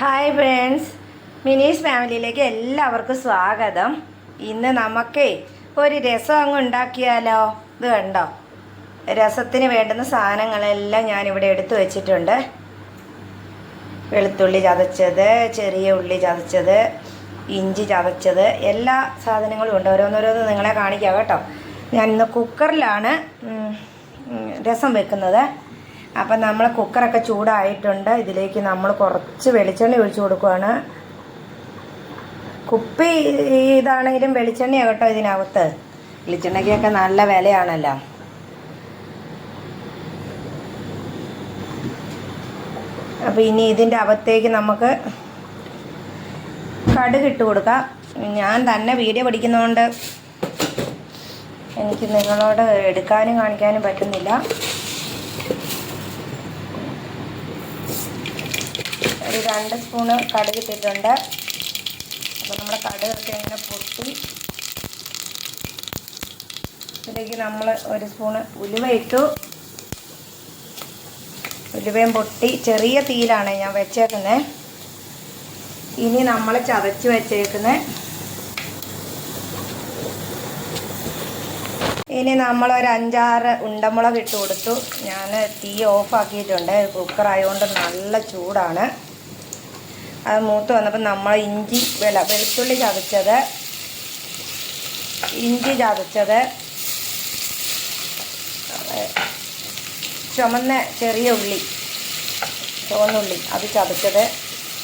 Hi friends, മിനീസ് ഫാമിലിയിലേക്ക് എല്ലാവർക്കും സ്വാഗതം. ഇന്ന് നമുക്കേ ഒരു രസം അങ്ങ് ഉണ്ടാക്കിയാലോ? ഇത് കണ്ടോ, രസത്തിന് വേണ്ടുന്ന സാധനങ്ങളെല്ലാം ഞാനിവിടെ എടുത്തു വെച്ചിട്ടുണ്ട്. വെളുത്തുള്ളി ചതച്ചത്, ചെറിയ ഉള്ളി ചതച്ചത്, ഇഞ്ചി ചതച്ചത്, എല്ലാ സാധനങ്ങളും ഉണ്ട്. ഓരോന്നോരോന്ന് നിങ്ങളെ കാണിക്കാം കേട്ടോ. ഞാൻ ഇന്ന് കുക്കറിലാണ് രസം വെക്കുന്നത്. അപ്പം നമ്മൾ കുക്കറൊക്കെ ചൂടായിട്ടുണ്ട്. ഇതിലേക്ക് നമ്മൾ കുറച്ച് വെളിച്ചെണ്ണ ഒഴിച്ചു കൊടുക്കുകയാണ്. കുപ്പി ഇതാണെങ്കിലും വെളിച്ചെണ്ണയാണ് കേട്ടോ ഇതിനകത്ത്. വെളിച്ചെണ്ണയ്ക്കൊക്കെ നല്ല വിലയാണല്ലോ. അപ്പോൾ ഇനി ഇതിൻ്റെ അകത്തേക്ക് നമുക്ക് കടുക് ഇട്ട് കൊടുക്കാം. ഞാൻ തന്നെ വീഡിയോ പഠിക്കുന്നതുകൊണ്ട് എനിക്ക് നിങ്ങളോട് എടുക്കാനും കാണിക്കാനും പറ്റുന്നില്ല. ഒരു 2 സ്പൂണ് കടുക് ഇട്ടിട്ടുണ്ട്. അപ്പോൾ നമ്മുടെ കടുകൊക്കെ ഇങ്ങനെ പൊട്ടി ഇതിലേക്ക് നമ്മൾ 1 സ്പൂണ് ഉലുവ ഇട്ടു. ഉലുവയും പൊട്ടി ചെറിയ തീയിലാണ് ഞാൻ വെച്ചേക്കുന്നത്. ഇനി നമ്മൾ ചതച്ച് വെച്ചേക്കുന്നത് ഇനി നമ്മളൊരു 5-6 ഉണ്ടമുളക് ഇട്ട് കൊടുത്തു. ഞാൻ തീ ഓഫാക്കിയിട്ടുണ്ട്. കുക്കറായതുകൊണ്ട് നല്ല ചൂടാണ്. അത് മൂത്ത് വന്നപ്പോൾ നമ്മൾ വെളുത്തുള്ളി ചതച്ചത്, ഇഞ്ചി ചതച്ചത്, ചെറിയ ഉള്ളി, ചുവന്നുള്ളി അത് ചതച്ചത്,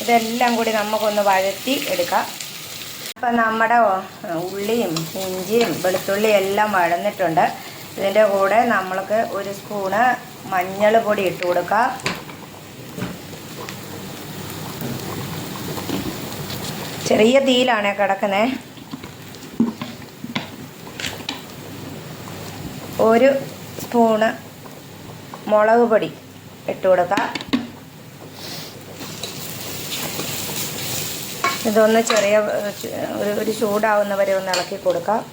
ഇതെല്ലാം കൂടി നമുക്കൊന്ന് വഴറ്റി എടുക്കാം. അപ്പം നമ്മുടെ ഉള്ളിയും ഇഞ്ചിയും വെളുത്തുള്ളിയും എല്ലാം വഴന്നിട്ടുണ്ട്. ഇതിൻ്റെ കൂടെ നമ്മൾക്ക് 1 സ്പൂണ് മഞ്ഞൾ പൊടി ഇട്ട് കൊടുക്കാം. ചെറിയ തീയിലാണ് കിടക്കുന്നത്. 1 സ്പൂണ് മുളക് പൊടി ഇട്ട് കൊടുക്കാം. ഇതൊന്ന് ചെറിയ ഒരു ചൂടാവുന്നവരെ ഒന്ന് ഇളക്കി കൊടുക്കാം.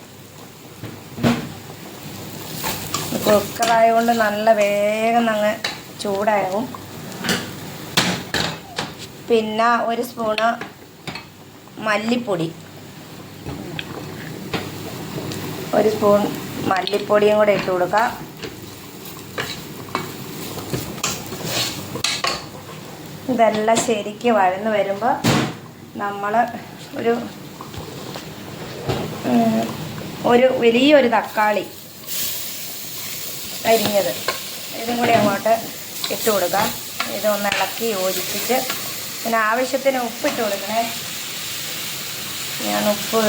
കുക്കറായതുകൊണ്ട് നല്ല വേഗം അങ്ങ് ചൂടാവും. പിന്നെ 1 സ്പൂണ് മല്ലിപ്പൊടി, 1 സ്പൂൺ മല്ലിപ്പൊടിയും കൂടെ ഇട്ട് കൊടുക്കാം. ഇതെല്ലാം ശരിക്ക് വഴന്ന് വരുമ്പോൾ നമ്മൾ ഒരു വലിയൊരു തക്കാളി അരിഞ്ഞത് ഇതും കൂടി അങ്ങോട്ട് ഇട്ട് കൊടുക്കാം. ഇതൊന്ന് ഇളക്കി യോജിപ്പിച്ച് പിന്നെ ആവശ്യത്തിന് ഉപ്പിട്ട് കൊടുക്കണേ. ഞാൻ ഉപ്പ്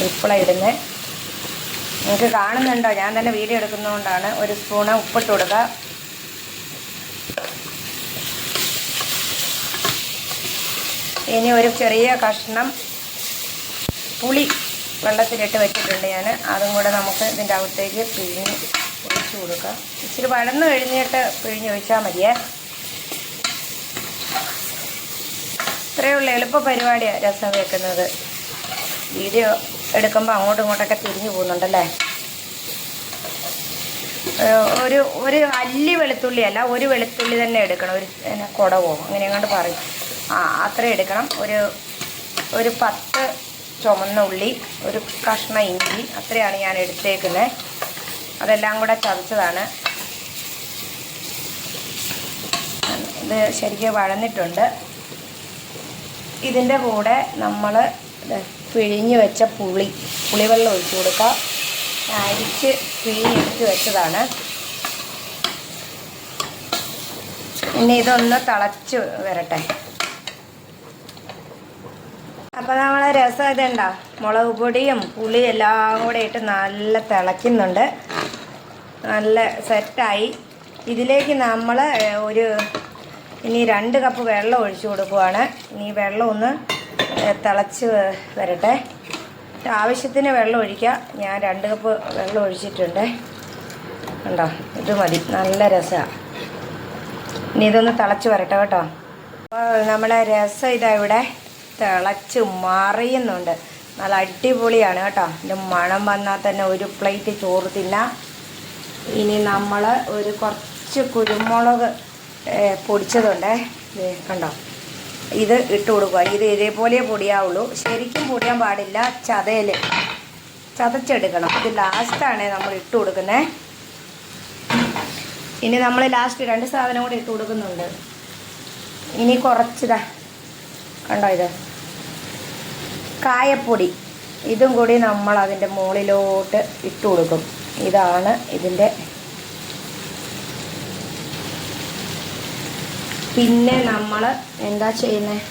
ഇപ്പോഴാണ് ഇടുന്നത്. നിങ്ങൾക്ക് കാണുന്നുണ്ടോ? ഞാൻ തന്നെ വീഡിയോ എടുക്കുന്നതുകൊണ്ടാണ്. 1 സ്പൂണ് ഉപ്പിട്ട് കൊടുക്കുക. ഇനി ഒരു ചെറിയ കഷ്ണം പുളി വെള്ളത്തിലിട്ട് വെച്ചിട്ടുണ്ട് ഞാൻ. അതും കൂടെ നമുക്ക് ഇതിൻ്റെ അകത്തേക്ക് പിഴിഞ്ഞ് ഒഴിച്ച് കൊടുക്കാം. ഇച്ചിരി വഴന്ന് കഴിഞ്ഞിട്ട് പിഴിഞ്ഞ് ഒഴിച്ചാൽ മതിയേ. ഇത്രയേ ഉള്ളൂ, എളുപ്പ പരിപാടിയാണ് രസം വെക്കുന്നത്. വീഡിയോ എടുക്കുമ്പോൾ അങ്ങോട്ടും ഇങ്ങോട്ടൊക്കെ തിരിഞ്ഞു പോകുന്നുണ്ടല്ലേ. ഒരു അല്ലി വെളുത്തുള്ളി അല്ല, 1 വെളുത്തുള്ളി തന്നെ എടുക്കണം. ഒരു കുടവോ അങ്ങനെ അങ്ങോട്ട് പറയും. അത്ര എടുക്കണം. ഒരു 10 ചുമന്ന ഉള്ളി, 1 കഷ്ണം ഇഞ്ചി, അത്രയാണ് ഞാൻ എടുത്തേക്കുന്നത്. അതെല്ലാം കൂടെ ചതച്ചതാണ്. ഇത് ശരിക്കും വഴന്നിട്ടുണ്ട്. ഇതിൻ്റെ കൂടെ നമ്മൾ പിഴിഞ്ഞ് വെച്ച പുളിവെള്ളം ഒഴിച്ച് കൊടുക്കുക. അരിച്ച് പിഴിഞ്ഞെടുത്ത് വെച്ചതാണ്. ഇനി ഇതൊന്ന് തിളച്ച് വരട്ടെ. അപ്പോൾ നമ്മളെ രസം ഇതുണ്ടോ, മുളക് പൊടിയും പുളിയും എല്ലാം കൂടെ ഇട്ട് നല്ല തിളയ്ക്കുന്നുണ്ട്. നല്ല സെറ്റായി. ഇതിലേക്ക് നമ്മൾ ഇനി 2 കപ്പ് വെള്ളം ഒഴിച്ചു കൊടുക്കുവാണ്. ഇനി വെള്ളം ഒന്ന് തിളച്ച് വരട്ടെ. ആവശ്യത്തിന് വെള്ളം ഒഴിക്കുക. ഞാൻ 2 കപ്പ് വെള്ളം ഒഴിച്ചിട്ടുണ്ട്. കണ്ടോ, ഇത് മതി. നല്ല രസമാണ്. ഇനി ഇതൊന്ന് തിളച്ച് വരട്ടെ കേട്ടോ. അപ്പോൾ നമ്മുടെ രസം ഇതാ ഇവിടെ തിളച്ച് മറിയുന്നുണ്ട്. നല്ല അടിപൊളിയാണ് കേട്ടോ. ഇതിൻ്റെ മണം വന്നാൽ തന്നെ ഒരു പ്ലേറ്റ് ചോറ് തിന്നാം. ഇനി നമ്മൾ കുറച്ച് കുരുമുളക് പൊടിച്ചതുണ്ട്. കണ്ടോ, ഇത് ഇട്ട് കൊടുക്കുക. ഇത് ഇതേപോലെ പൊടിയാവുള്ളൂ, ശരിക്കും പൊടിയാൻ പാടില്ല, ചതച്ചെടുക്കണം. ഇത് ലാസ്റ്റാണ് നമ്മൾ ഇട്ട് കൊടുക്കുന്നത്. ഇനി നമ്മൾ ലാസ്റ്റ് 2 സാധനം കൂടി ഇട്ട് കൊടുക്കുന്നുണ്ട്. ഇനി കുറച്ചിതാ കണ്ടോ, ഇത് കായപ്പൊടി, ഇതും കൂടി നമ്മൾ അതിൻ്റെ മുകളിലോട്ട് ഇട്ട് കൊടുക്കും. ഇതാണ് ഇതിൻ്റെ. പിന്നെ നമ്മൾ എന്താ ചെയ്യുന്നത്,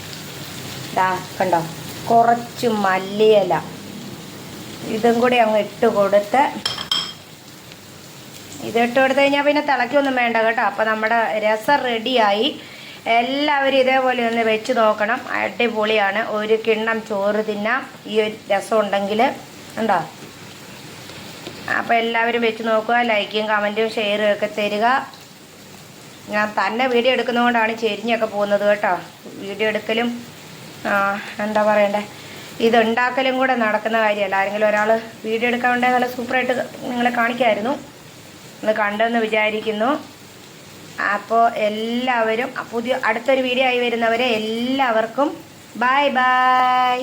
ദാ കണ്ടോ, കുറച്ച് മല്ലിയില ഇതും കൂടി അങ്ങ് ഇട്ട് കൊടുത്ത്, ഇതിട്ട് കൊടുത്തു കഴിഞ്ഞാൽ പിന്നെ തിളയ്ക്കൊന്നും വേണ്ട കേട്ടോ. അപ്പോൾ നമ്മുടെ രസം റെഡിയായി. എല്ലാവരും ഇതേപോലെ ഒന്ന് വെച്ച് നോക്കണം, അടിപൊളിയാണ്. ഒരു കിണ്ണം ചോറ് തിന്നാം ഈ ഒരു രസം ഉണ്ടെങ്കിൽ, ഉണ്ടോ? അപ്പോൾ എല്ലാവരും വെച്ച് നോക്കുക, ലൈക്കും കമൻറ്റും ഷെയറും ഒക്കെ തരിക. ഞാൻ തന്നെ വീഡിയോ എടുക്കുന്നതുകൊണ്ടാണ് ചെരിഞ്ഞൊക്കെ പോകുന്നത് കേട്ടോ. വീഡിയോ എടുക്കലും എന്താ പറയണ്ടേ, ഇതുണ്ടാക്കലും കൂടെ നടക്കുന്ന കാര്യമല്ല. ആരെങ്കിലും ഒരാൾ വീഡിയോ എടുക്കാൻ വേണ്ടി നല്ല സൂപ്പറായിട്ട് നിങ്ങളെ കാണിക്കായിരുന്നു, നിങ്ങൾ കണ്ടെന്ന് വിചാരിക്കുന്നു. അപ്പോൾ എല്ലാവരും അടുത്തൊരു വീഡിയോ ആയി വരുന്നവരെ എല്ലാവർക്കും ബൈ ബൈ.